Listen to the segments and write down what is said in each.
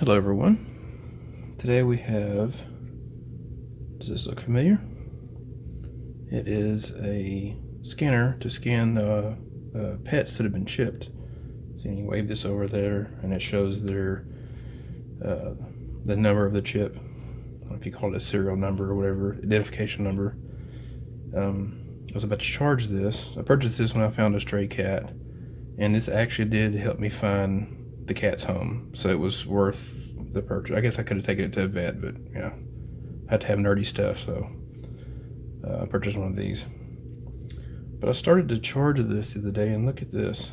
Hello everyone. Today we have, does this look familiar? It is a scanner to scan pets that have been shipped. So you wave this over there and it shows the number of the chip. I don't know if you call it a serial number or whatever, identification number. I was about to charge this. I purchased this when I found a stray cat, and this actually did help me find the cat's home, so it was worth the purchase. I guess I could have taken it to a vet, but yeah, I had to have nerdy stuff, so I purchased one of these. But I started to charge this the other day, and look at this.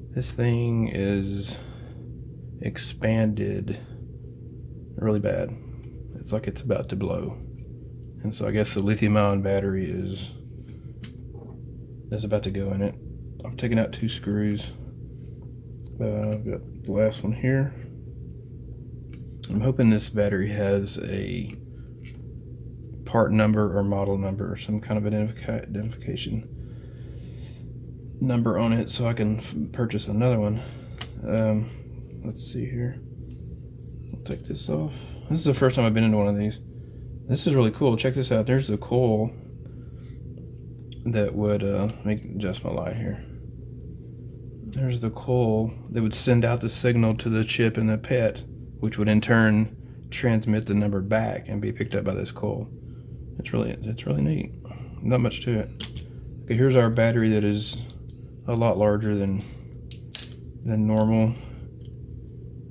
This thing is expanded really bad. It's like it's about to blow. And so I guess the lithium-ion battery is about to go in it. I've taken out 2 screws. I've got the last one here. I'm hoping this battery has a part number or model number or some kind of identification number on it so I can purchase another one. Let's see here. I'll take this off. This is the first time I've been into one of these. This is really cool. Check this out. There's the coil that would adjust my light here. There's the coil that would send out the signal to the chip in the pet, which would in turn transmit the number back and be picked up by this coil. It's really neat. Not much to it. Okay, here's our battery that is a lot larger than normal.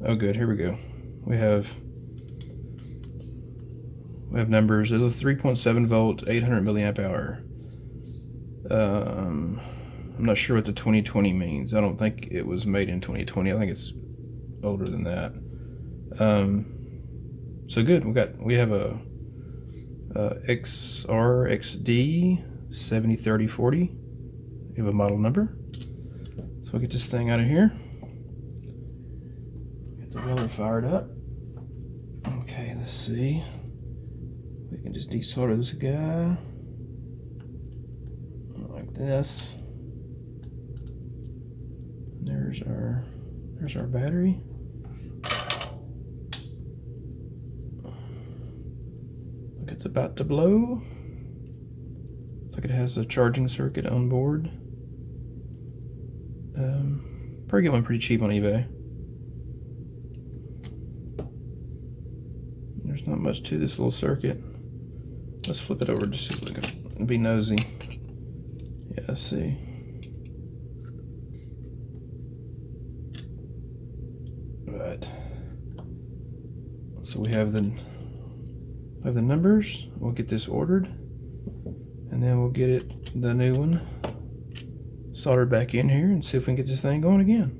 Oh good, here we go. We have numbers. There's a 3.7 volt, 800 milliamp hour. I'm not sure what the 2020 means. I don't think it was made in 2020. I think it's older than that. So good. We have a XD 703040. We have a model number. So we'll get this thing out of here. Get the roller fired up. Okay, let's see. We can just desolder this guy like this. There's our battery. Look, it's about to blow. Looks like it has a charging circuit on board. Probably get one pretty cheap on eBay. There's not much to this little circuit. Let's flip it over just so we can be nosy. Yeah, let's see. Right. So we have the numbers. We'll get this ordered, and then we'll get the new one soldered back in here and see if we can get this thing going again.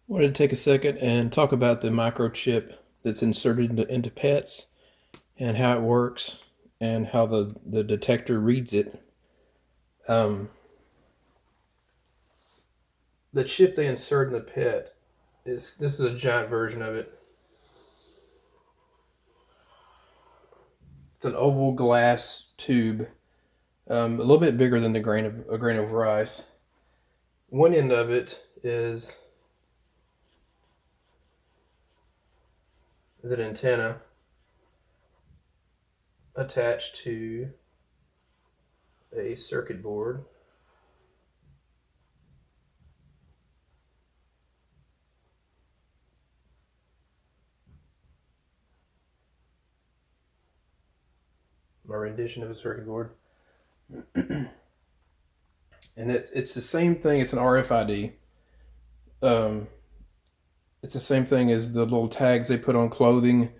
Wanted to take a second and talk about the microchip that's inserted into pets and how it works and how the detector reads it. The chip they insert in the pet this is a giant version of it. It's an oval glass tube, a little bit bigger than a grain of rice. One end of it is an antenna attached to a circuit board. My rendition of a circuit board. And it's the same thing. It's an RFID. It's the same thing as the little tags they put on clothing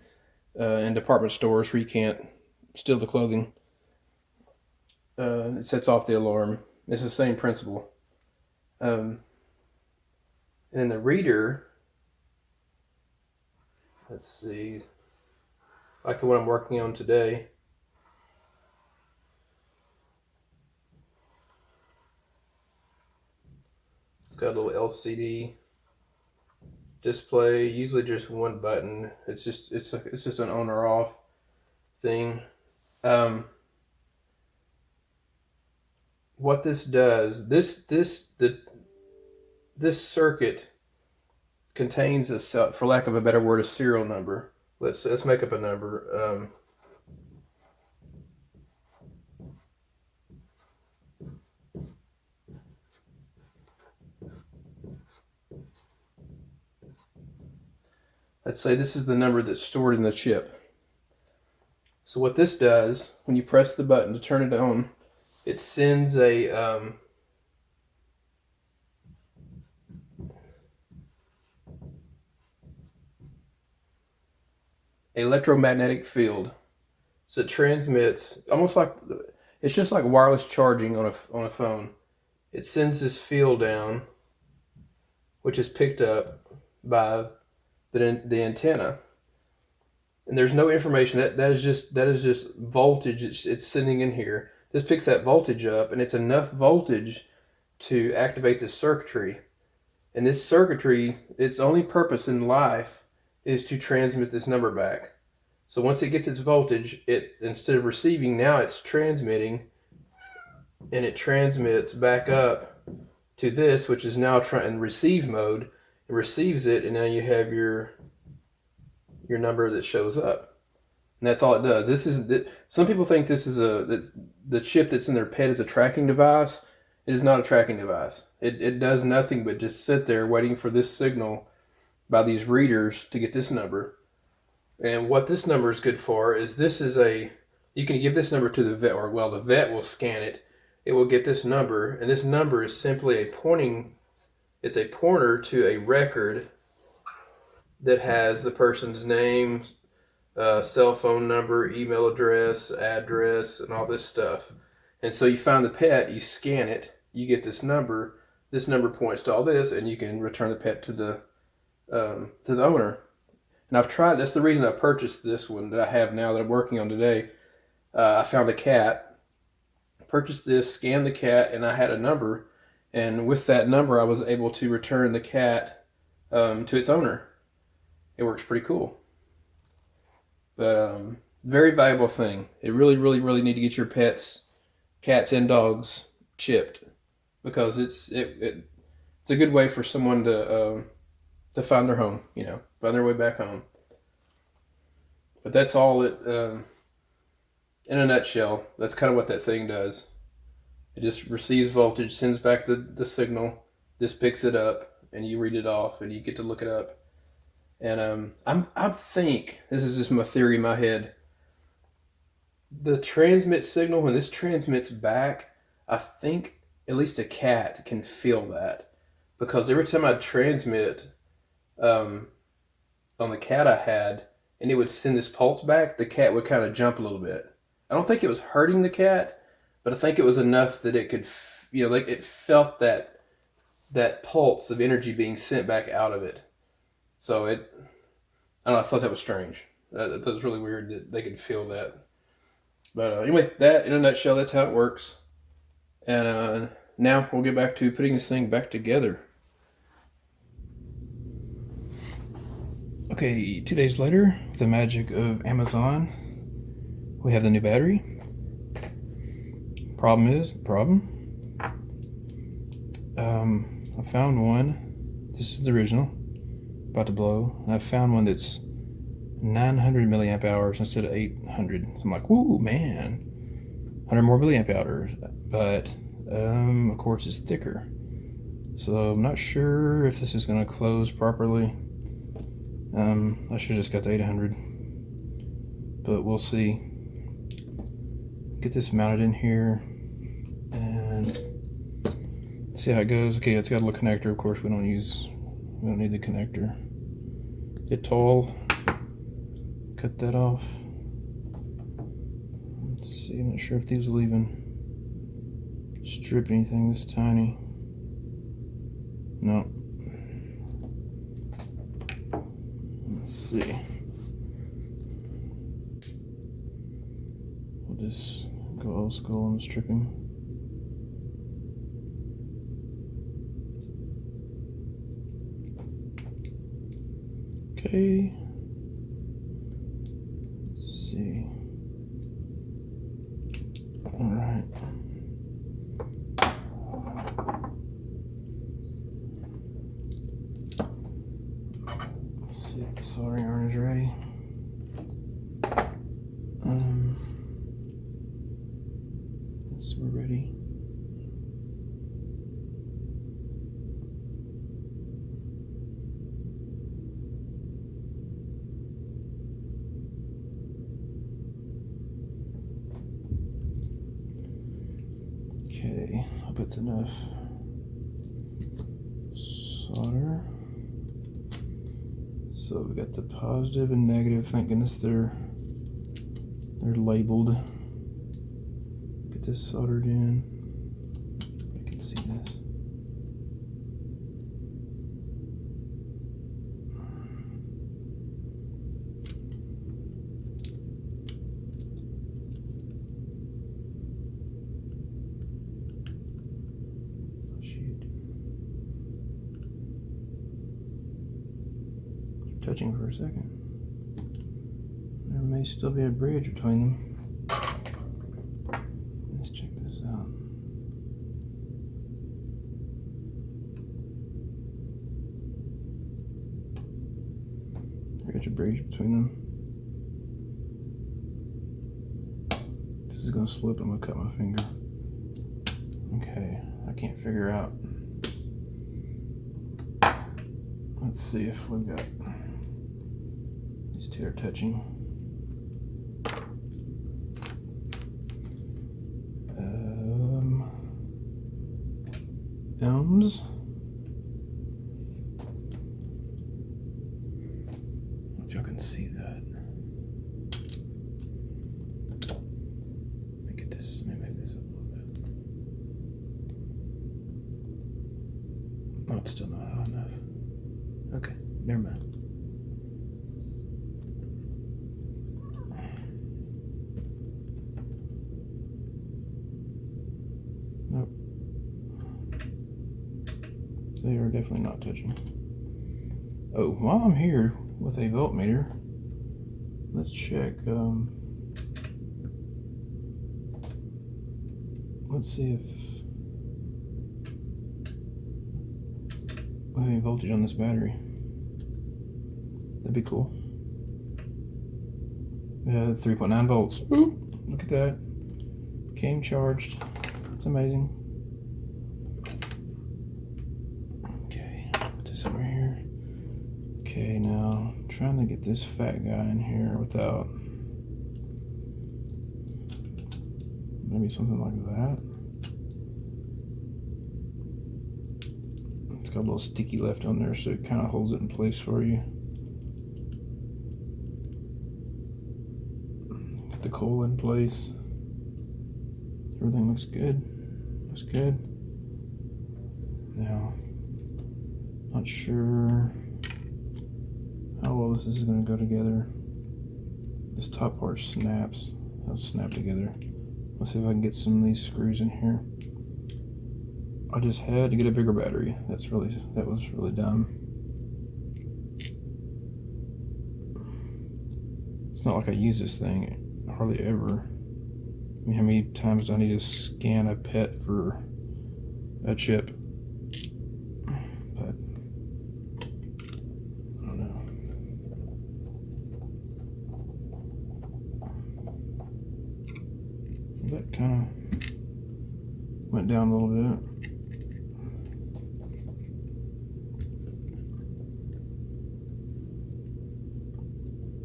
in department stores where you can't steal the clothing. It sets off the alarm. It's the same principle. And in the reader, let's see, like the one I'm working on today. It's got a little LCD display, usually just one button. It's just an on or off thing. What this does, this circuit contains for lack of a better word, a serial number. Let's make up a number. Let's say this is the number that's stored in the chip. So what this does, when you press the button to turn it on, it sends a electromagnetic field. So it transmits almost like it's just like wireless charging on a phone. It sends this field down, which is picked up by the antenna. And there's no information. That is just voltage it's sending in here. This picks that voltage up, and it's enough voltage to activate this circuitry. And this circuitry, its only purpose in life is to transmit this number back. So once it gets its voltage, it, instead of receiving, now it's transmitting, and it transmits back up to this, which is now in receive mode. It receives it, and now you have your number that shows up. And that's all it does. This is some people think this is the chip that's in their pet is a tracking device. It is not a tracking device. It does nothing but just sit there waiting for this signal by these readers to get this number. And what this number is good for is you can give this number to the vet, or the vet will scan it. It will get this number, and this number is simply it's a pointer to a record that has the person's name, cell phone number, email address, and all this stuff. And so you find the pet, you scan it, you get this number points to all this, and you can return the pet to the owner. And I've tried, that's the reason I purchased this one that I have now that I'm working on today. I found a cat, purchased this, scanned the cat, and I had a number. And with that number, I was able to return the cat to its owner. It works pretty cool. But very valuable thing. It really, really, really need to get your pets, cats and dogs, chipped, because it's a good way for someone to find their home, find their way back home. But that's all it, in a nutshell, that's kind of what that thing does. It just receives voltage, sends back the signal, this picks it up, and you read it off, and you get to look it up. And I think, this is just my theory in my head, the transmit signal, when this transmits back, I think at least a cat can feel that. Because every time I transmit on the cat I had, and it would send this pulse back, the cat would kind of jump a little bit. I don't think it was hurting the cat, but I think it was enough that it could, like it felt that pulse of energy being sent back out of it. So I don't know, I thought that was strange. That was really weird that they could feel that. But anyway, that in a nutshell, that's how it works. And now we'll get back to putting this thing back together. Okay, 2 days later, with the magic of Amazon, we have the new battery. I found one. This is the original. About to blow. And I found one that's 900 milliamp hours instead of 800. So I'm like, woo, man. 100 more milliamp hours. But, of course, it's thicker. So I'm not sure if this is going to close properly. I should have just got the 800. But we'll see. Get this mounted in here. And see how it goes. Okay, it's got a little connector. Of course, we don't need the connector. Get tall. Cut that off. Let's see, I'm not sure if these will even strip anything this tiny. No. Let's see. We'll just go old school on the stripping. Okay. Let's see. All right. soldering iron is ready. So we're ready. Okay, hope it's enough solder. So we got the positive and negative. Thank goodness they're labeled. Get this soldered in. I can see this. Touching for a second. There may still be a bridge between them. Let's check this out. There's a bridge between them. This is gonna slip. I'm gonna cut my finger. Okay, I can't figure out. Let's see if we've got these two are touching. Elms. I don't know if y'all can see that. Let me make this up a little bit. Oh, it's still not high enough. Okay, never mind. Nope. They are definitely not touching. Oh, while I'm here with a voltmeter, let's check. Let's see if we have any voltage on this battery. That'd be cool. Yeah, 3.9 volts. Ooh, look at that. Came charged. It's amazing. Okay, put this over here. Okay, now I'm trying to get this fat guy in here without maybe something like that. It's got a little sticky left on there, so it kind of holds it in place for you. Get the coil in place. Everything looks good. Looks good. Now, not sure how well this is going to go together. This top part snaps. It'll snap together. Let's see if I can get some of these screws in here. I just had to get a bigger battery. That was really dumb. It's not like I use this thing hardly ever. I mean, how many times do I need to scan a PET for a chip? But I don't know. That kind of went down a little bit.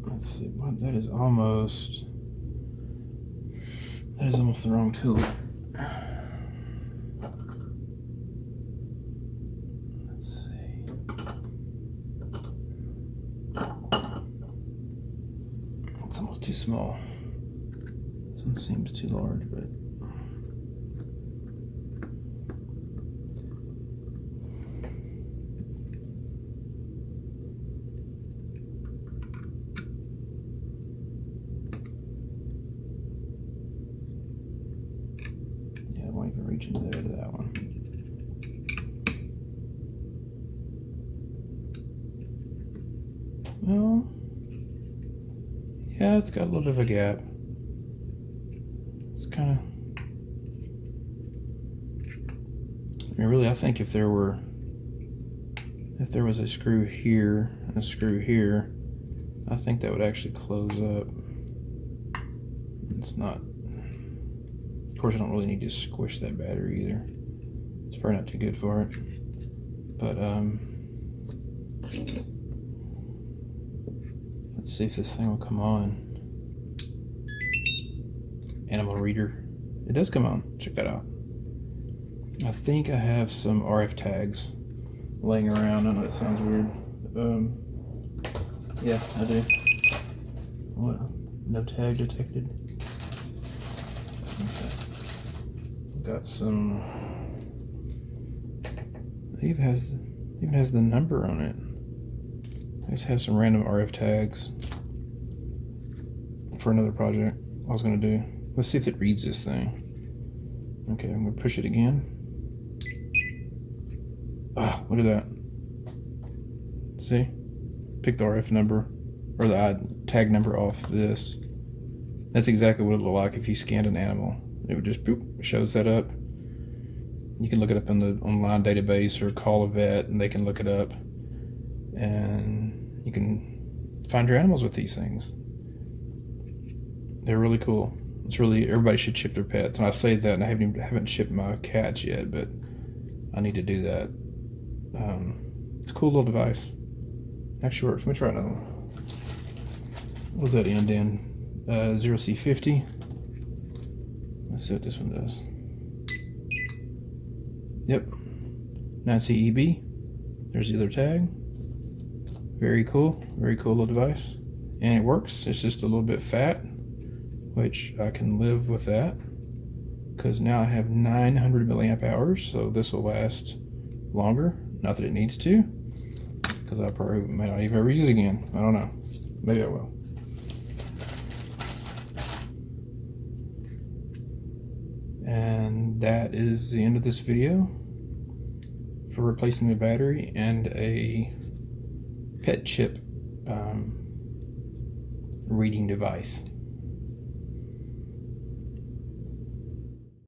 Let's see, what that is almost the wrong tool. Let's see. It's almost too small. This one seems too large, but reach into there to that one. Well, yeah, it's got a little bit of a gap. It's kind of, I mean, really, I think if there was a screw here and a screw here, I think that would actually close up. It's not. Of course, I don't really need to squish that battery either. It's probably not too good for it. But let's see if this thing will come on. Animal reader. It does come on. Check that out. I think I have some RF tags laying around. I know that sounds weird. Yeah, I do. What? No tag detected. Okay. Got some. It even has the number on it. I just have some random RF tags for another project I was gonna do. Let's see if it reads this thing. Okay, I'm gonna push it again. Ah, look at that. See? Pick the RF number, or the tag number off this. That's exactly what it would look like if you scanned an animal. It would just boop, shows that up. You can look it up in the online database or call a vet and they can look it up. And you can find your animals with these things. They're really cool. It's really, everybody should chip their pets. And I say that, and I haven't chipped my cats yet, but I need to do that. It's a cool little device. Actually works. Let me try another one. What does that end in? 0C50. Let's see what this one does. Yep. 9CEB. There's the other tag. Very cool. Very cool little device. And it works. It's just a little bit fat, which I can live with that because now I have 900 milliamp hours, so this will last longer. Not that it needs to, because I probably may not even ever use it again. I don't know. Maybe I will. And that is the end of this video for replacing the battery and a pet chip reading device.